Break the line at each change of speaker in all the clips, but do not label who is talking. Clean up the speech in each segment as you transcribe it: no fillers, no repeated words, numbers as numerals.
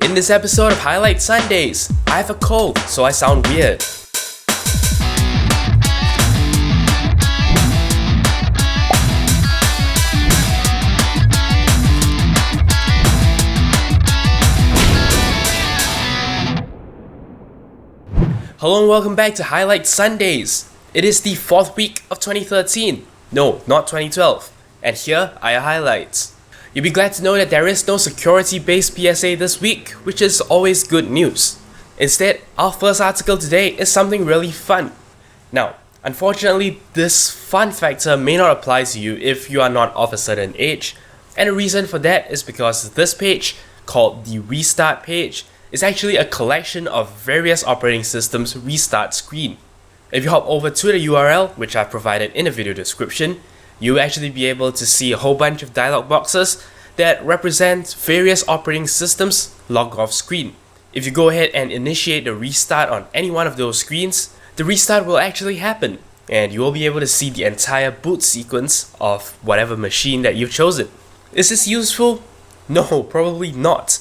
In this episode of Highlight Sundays, I have a cold, so I sound weird. Hello and welcome back to Highlight Sundays. It is the 4th week of 2013. No, not 2012. And here are your highlights. You'll be glad to know that there is no security-based PSA this week, which is always good news. Instead, our first article today is something really fun. Now, unfortunately, this fun factor may not apply to you if you are not of a certain age, and the reason for that is because this page, called the Restart page, is actually a collection of various operating systems' restart screen. If you hop over to the URL, which I've provided in the video description, you'll actually be able to see a whole bunch of dialog boxes that represent various operating systems' log off screen. If you go ahead and initiate the restart on any one of those screens, the restart will actually happen, and you will be able to see the entire boot sequence of whatever machine that you've chosen. Is this useful? No, probably not.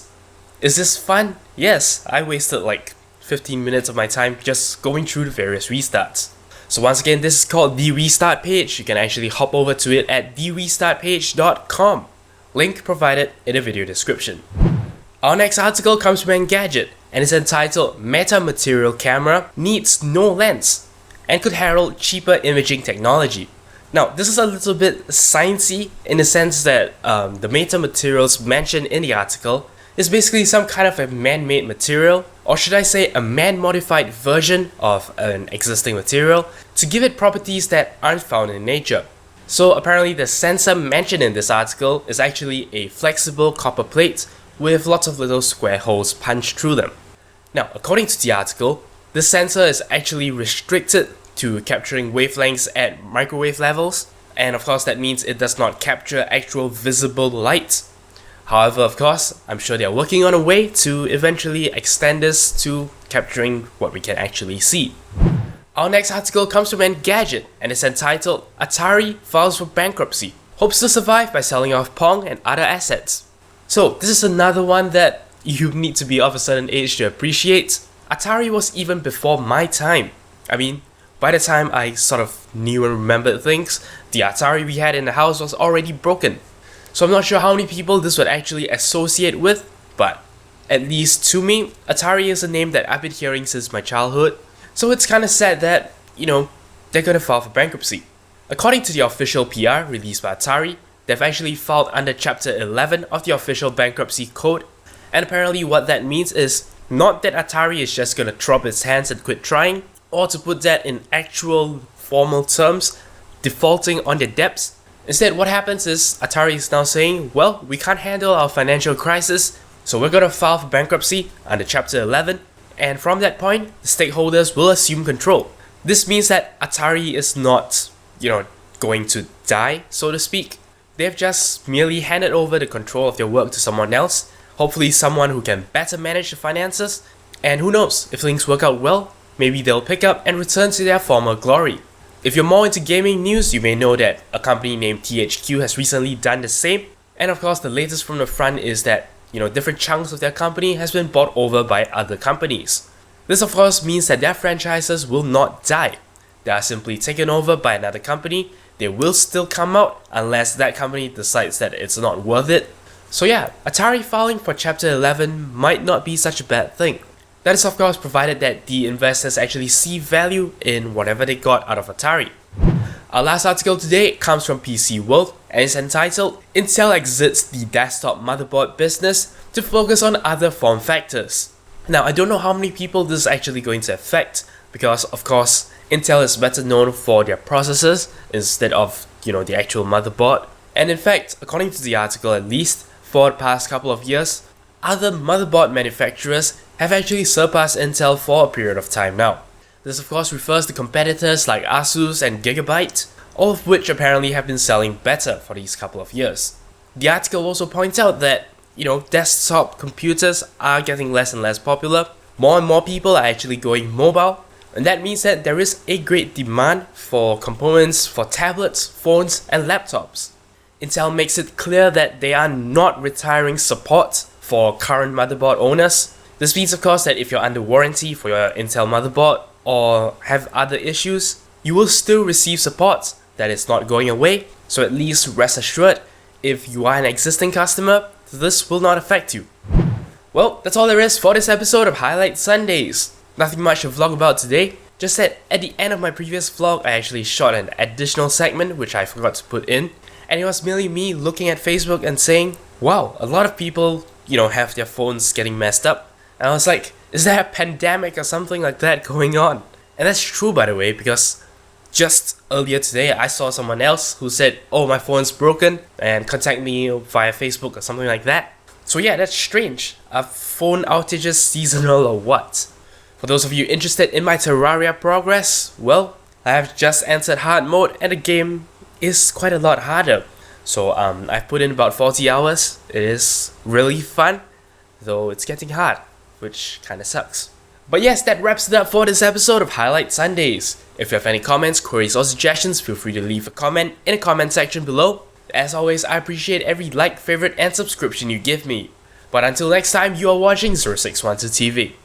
Is this fun? Yes, I wasted like 15 minutes of my time just going through the various restarts. So once again, this is called the Restart page. You can actually hop over to it at therestartpage.com. Link provided in the video description. Our next article comes from Engadget and is entitled Metamaterial Camera Needs No Lens and Could Herald Cheaper Imaging Technology. Now, this is a little bit sciencey in the sense that the metamaterials mentioned in the article is basically some kind of a man-made material, or should I say a man-modified version of an existing material to give it properties that aren't found in nature. So apparently the sensor mentioned in this article is actually a flexible copper plate with lots of little square holes punched through them. Now, according to the article, this sensor is actually restricted to capturing wavelengths at microwave levels, and of course that means it does not capture actual visible light. However, of course, I'm sure they are working on a way to eventually extend this to capturing what we can actually see. Our next article comes from Engadget and is entitled Atari Files for Bankruptcy, Hopes to Survive by Selling Off Pong and Other Assets. So this is another one that you need to be of a certain age to appreciate. Atari was even before my time. I mean, by the time I sort of knew and remembered things, the Atari we had in the house was already broken. So I'm not sure how many people this would actually associate with, but at least to me, Atari is a name that I've been hearing since my childhood. So it's kinda sad that, they're gonna file for bankruptcy. According to the official PR released by Atari, they've actually filed under Chapter 11 of the official bankruptcy code, and apparently what that means is not that Atari is just gonna throw up its hands and quit trying, or to put that in actual formal terms, defaulting on their debts. Instead, what happens is Atari is now saying, well, we can't handle our financial crisis, so we're gonna file for bankruptcy under Chapter 11, and from that point, the stakeholders will assume control. This means that Atari is not, going to die, so to speak. They've just merely handed over the control of their work to someone else, hopefully someone who can better manage the finances, and who knows, if things work out well, maybe they'll pick up and return to their former glory. If you're more into gaming news, you may know that a company named THQ has recently done the same. And of course, the latest from the front is that, different chunks of their company has been bought over by other companies. This of course means that their franchises will not die. They are simply taken over by another company. They will still come out unless that company decides that it's not worth it. So yeah, Atari filing for Chapter 11 might not be such a bad thing. That is of course provided that the investors actually see value in whatever they got out of Atari. Our last article today comes from PC World and is entitled Intel Exits the Desktop Motherboard Business to Focus on Other Form Factors. Now I don't know how many people this is actually going to affect because of course Intel is better known for their processors instead of the actual motherboard. And in fact, according to the article at least, for the past couple of years, other motherboard manufacturers have actually surpassed Intel for a period of time now. This of course refers to competitors like Asus and Gigabyte, all of which apparently have been selling better for these couple of years. The article also points out that, desktop computers are getting less and less popular. More and more people are actually going mobile, and that means that there is a great demand for components for tablets, phones, and laptops. Intel makes it clear that they are not retiring support for current motherboard owners. This means of course that if you're under warranty for your Intel motherboard or have other issues, you will still receive support. That is not going away, so at least rest assured, if you are an existing customer, this will not affect you. Well, that's all there is for this episode of Highlight Sundays. Nothing much to vlog about today, just that at the end of my previous vlog I actually shot an additional segment which I forgot to put in, and it was merely me looking at Facebook and saying, wow, a lot of people, have their phones getting messed up. And I was like, is there a pandemic or something like that going on? And that's true, by the way, because just earlier today I saw someone else who said, oh, my phone's broken, and contact me via Facebook or something like that. So yeah, that's strange. Are phone outages seasonal or what? For those of you interested in my Terraria progress, well, I have just entered hard mode and the game is quite a lot harder. So I've put in about 40 hours. It is really fun, though it's getting hard, which kinda sucks. But yes, that wraps it up for this episode of Highlight Sundays. If you have any comments, queries or suggestions, feel free to leave a comment in the comment section below. As always, I appreciate every like, favorite and subscription you give me. But until next time, you are watching 0612 TV.